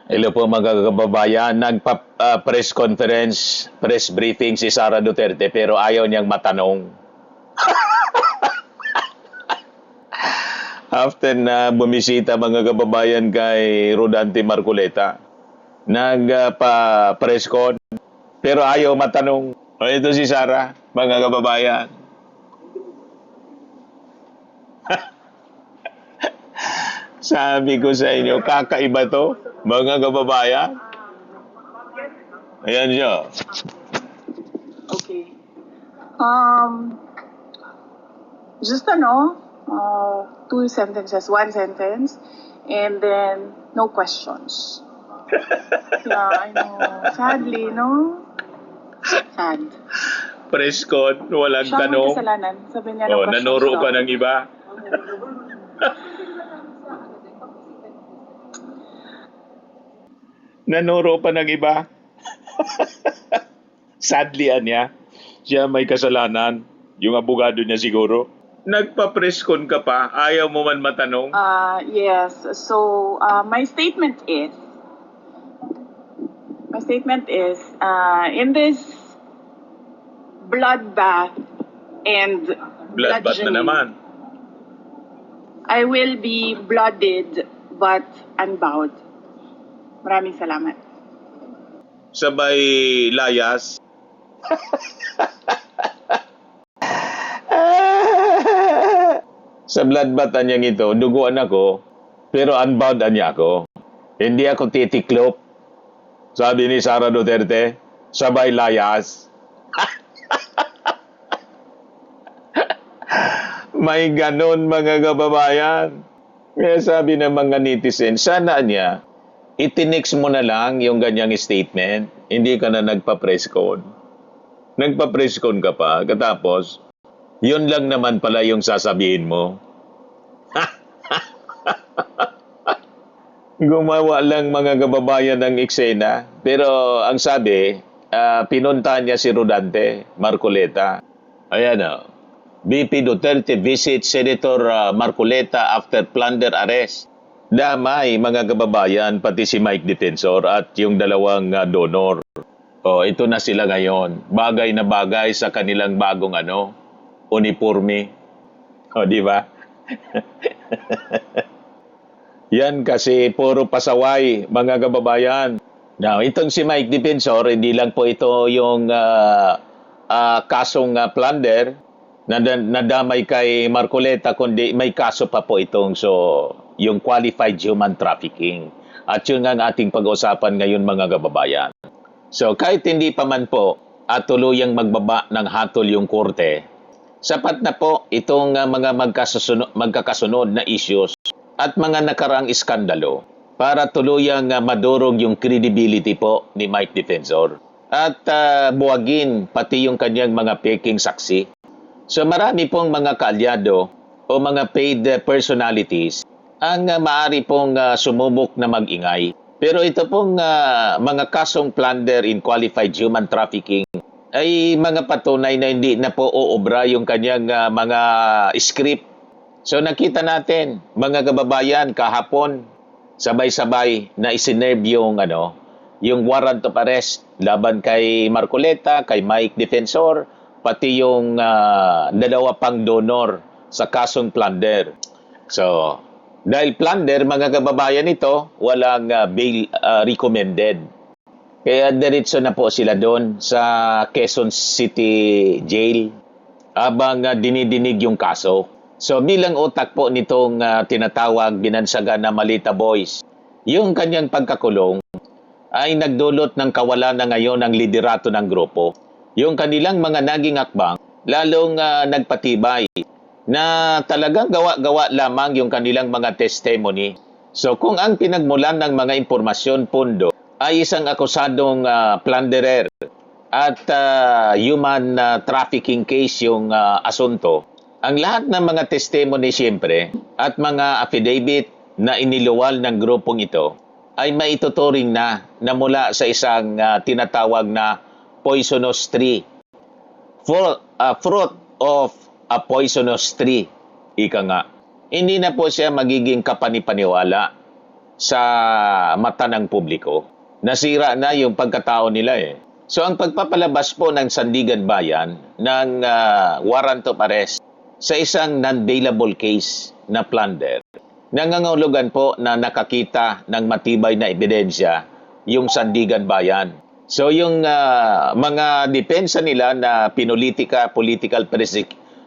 Hello po mga kababayan, nagpa-press conference, press briefing si Sara Duterte pero ayaw niyang matanong. After na bumisita mga kababayan kay Rodante Marcoleta, nagpa-press con pero ayaw matanong. O ito si Sara, mga kababayan. Sabi ko sa inyo, kakaiba to, mga kababayan. Ayan siya. Okay. Just two sentences, one sentence, and then no questions. Yeah, I know. Sadly, no? Sad. Press con, walang Siya ang may tanong. kasalanan. Sabi niya no Oh, questions nanuro daw. pa ng iba. Nanuro pa ng iba. Sadly, niya, siya may kasalanan. Yung abogado niya siguro. Nagpa-press con ka pa, ayaw mo man matanong. Yes. So, my statement is, in this bloodbath and Bloodbath na bludgeoning, naman. I will be blooded but unbowed. Maraming salamat. Sabay layas. Sa bloodbath niyang ito, duguan ako, pero unbound niya ako. Hindi ako titiklop. Sabi ni Sara Duterte, sabay layas. May ganon mga kababayan. Kaya sabi ng mga netizen, sana niya, itinix mo na lang yung ganyang statement. Hindi ka na nagpa-press con. Nagpa-press con ka pa. Katapos, yun lang naman pala yung sasabihin mo. Gumawa lang mga kababayan ng eksena. Pero ang sabi, pinunta niya si Rodante Marcoleta. Ayan o. BP Duterte visits Senator Marcoleta after plunder arrest. Damay mga kababayan, pati si Mike Defensor at yung dalawang donor. O, ito na sila ngayon. Bagay na bagay sa kanilang bagong uniforme. O, di ba? Yan kasi puro pasaway, mga kababayan. Now, itong si Mike Defensor, hindi lang po ito yung kasong plunder na nadamay kay Marcoleta, kundi may kaso pa po itong yung qualified human trafficking. At yun ang ating pag-usapan ngayon mga kababayan. So kahit hindi pa man po at tuluyang magbaba ng hatol yung korte, sapat na po itong mga magkakasunod na issues at mga nakaraang iskandalo para tuluyang madurog yung credibility po ni Mike Defensor at buwagin pati yung kanyang mga peking saksi. So marami pong mga kaalyado o mga paid personalities ang maaari pong sumubok na mag-ingay. Pero ito pong mga kasong plunder in qualified human trafficking ay mga patunay na hindi na po uobra yung kanyang mga script. So nakita natin, mga kababayan, kahapon, sabay-sabay na isinerve yung warrant of arrest laban kay Marcoleta, kay Mike Defensor, pati yung dalawa pang donor sa kasong plunder. So, dahil plunder, mga kababayan ito, walang bail recommended. Kaya diretso na po sila doon sa Quezon City Jail habang dinidinig yung kaso. So, bilang utak po nitong tinatawag binansagan na Malita Boys, yung kanyang pagkakulong ay nagdulot ng kawalan na ngayon ng liderato ng grupo. Yung kanilang mga naging akbang, lalong nagpatibay na talagang gawa-gawa lamang yung kanilang mga testimony. So kung ang pinagmulan ng mga impormasyon pundo ay isang akusadong plunderer at human trafficking case yung asunto, ang lahat ng mga testimony siyempre at mga affidavit na iniluwal ng grupong ito ay maituturing na mula sa isang tinatawag na poisonous tree. Fruit of a poisonous tree. Ika nga. Hindi na po siya magiging kapanipaniwala sa mata ng publiko. Nasira na yung pagkatao nila eh. So ang pagpapalabas po ng Sandigan Bayan ng warrant of arrest sa isang non-bailable case na plunder, nangangahulugan po na nakakita ng matibay na ebidensya yung Sandigan Bayan. So yung mga depensa nila na political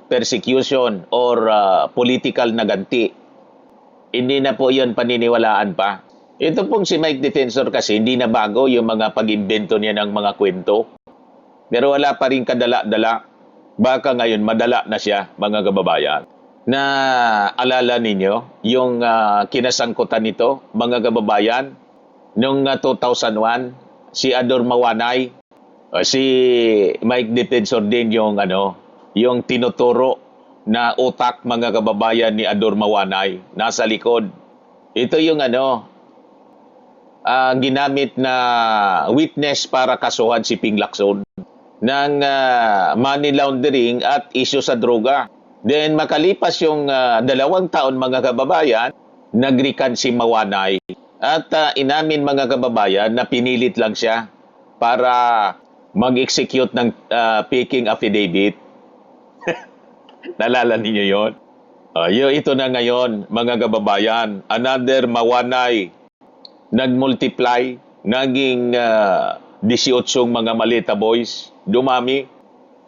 persecution or political na ganti, hindi na po yun paniniwalaan pa. Ito pong si Mike Defensor kasi hindi na bago yung mga pag-imbento niya ng mga kwento. Pero wala pa rin kadala-dala. Baka ngayon madala na siya, mga kababayan. Na alala ninyo yung kinasangkutan nito, mga kababayan, noong 2001, si Ador Mawanay, si Mike Defensor din yung tinuturo na utak, mga kababayan, ni Ador Mawanay nasa likod. Ito yung ginamit na witness para kasuhan si Ping Lacson ng money laundering at isyu sa droga. Then makalipas yung 2 taon, mga kababayan, nagrikan si Mawanay at inamin, mga kababayan, na pinilit lang siya para mag-execute ng faking affidavit. Nalala ninyo yun? Ito na ngayon, mga kababayan, another Mawanay nag-multiply, naging 18 mga Maleta Boys, dumami.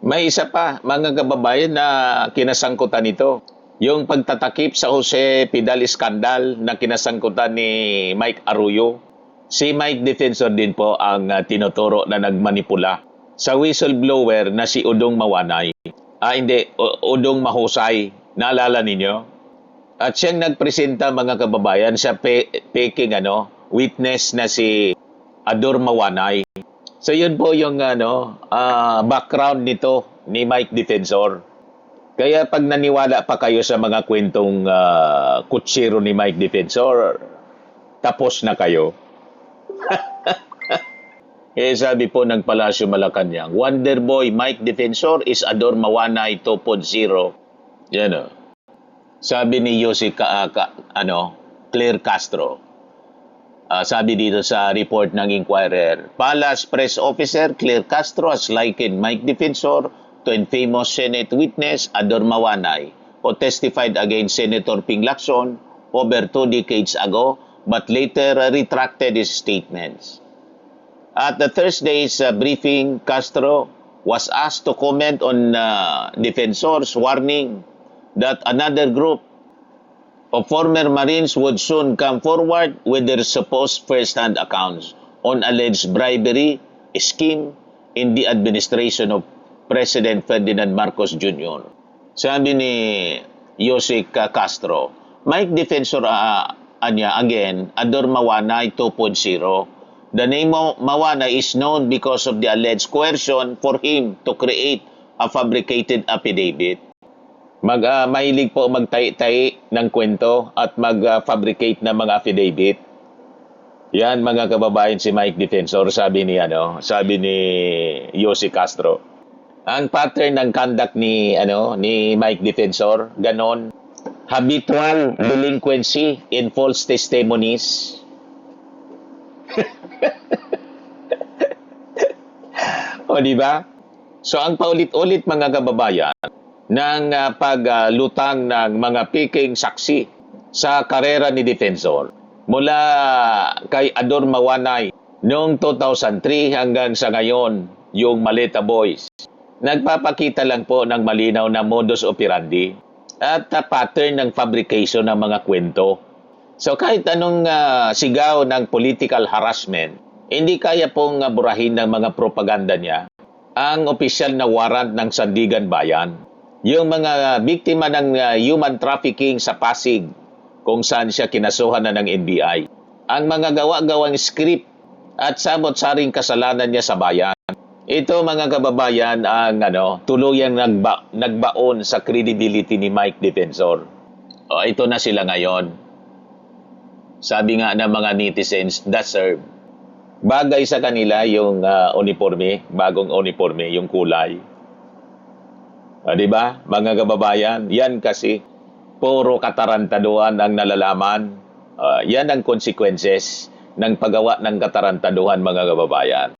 May isa pa, mga kababayan, na kinasangkutan nito. Yung pagtatakip sa Jose Pidal Scandal na kinasangkutan ni Mike Arroyo. Si Mike Defensor din po ang tinuturo na nagmanipula sa whistleblower na si Udong Mawanay. Udong Mahusay. Naalala ninyo? At siyang nagpresenta, mga kababayan, sa peking witness na si Ador Mawanay. So yun po yung background nito ni Mike Defensor. Kaya pag naniwala pa kayo sa mga kwentong kutsiro ni Mike Defensor, tapos na kayo. Sabi po ng Palasyo Malacanang, Wonder Boy Mike Defensor is Ador Mawanay 2.0. Yan o. Sabi ni Yossi Claire Castro. Sabi dito sa report ng Inquirer, Palace Press Officer Claire Castro has likened Mike Defensor to infamous Senate witness Ador Mawanay, who testified against Senator Ping Lacson over 2 decades ago, but later retracted his statements. At the Thursday's briefing, Castro was asked to comment on Defensor's warning that another group of former Marines would soon come forward with their supposed first-hand accounts on alleged bribery scheme in the administration of President Ferdinand Marcos Jr. Sabi ni Yossi Castro, Mike Defensor again, Ador Mawanay 2.0. The name Mawanay is known because of the alleged coercion for him to create a fabricated affidavit. Mahilig po magtahi-tahi ng kwento at mag-fabricate ng mga affidavit. Yan, mga kababayan, si Mike Defensor, sabi ni Yossi Castro. Ang pattern ng conduct ni Mike Defensor, ganon, habitual delinquency in false testimonies. O di ba? So ang paulit-ulit, mga kababayan, ng paglutang ng mga peking saksi sa karera ni Defensor mula kay Ador Mawanay noong 2003 hanggang sa ngayon, yung Maleta Boys. Nagpapakita lang po ng malinaw na modus operandi at pattern ng fabrication ng mga kwento. So kahit anong sigaw ng political harassment, hindi kaya pong burahin ng mga propaganda niya ang opisyal na warrant ng Sandigan Bayan. Yung mga biktima ng human trafficking sa Pasig, kung saan siya kinasuhan na ng NBI. Ang mga gawa-gawang script at samot-saring kasalanan niya sa bayan. Ito, mga kababayan, ang tuluyang nagbaon sa credibility ni Mike Defensor. Ito na sila ngayon. Sabi nga ng mga netizens, deserve. Bagay sa kanila yung uniforme, bagong uniforme, yung kulay. Di ba, mga kababayan? Yan kasi, puro katarantaduan ang nalalaman Yan ang consequences ng paggawa ng katarantaduhan mga kababayan.